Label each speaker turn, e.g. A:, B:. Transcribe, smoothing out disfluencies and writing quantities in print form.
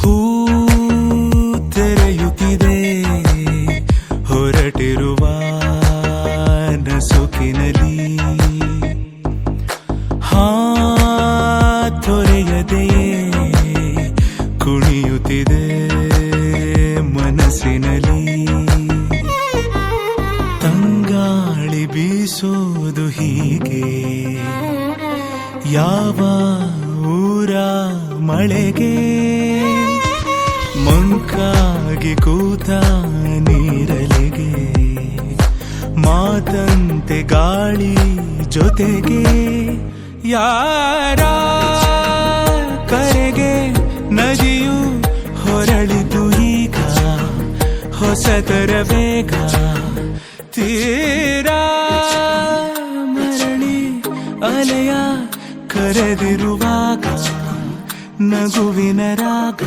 A: ಹೂ ತೆರೆಯುತ್ತಿದೆ ಹೊರಟಿರುವ ನಸುಕಿನಲಿ, ತೊರೆಯದೆಯೇ ಕುಣಿಯುತ್ತಿದೆ ಮನಸ್ಸಿನಲ್ಲಿ. ತಂಗಾಳಿ ಬೀಸೋದು ಹೀಗೆ ಯಾವ ಊರ ಮಳೆಗೆ, ಮಂಕಾಗಿ ಕೂತ ನೀರಲೆಗೆ, ಮಾತಂತೆ ಗಾಳಿ ಜೊತೆಗೆ, ಯಾರ ಕರೆಗೆ ನದಿಯು ಹೊರಳಿತು ಈಗ ಹೊಸತರ ವೇಗ. ತೀರ ಮರಳಿ ಅಲೆಯ ಕರೆದಿರುವಾಗ ನಗುವಿನ ರಾಗ.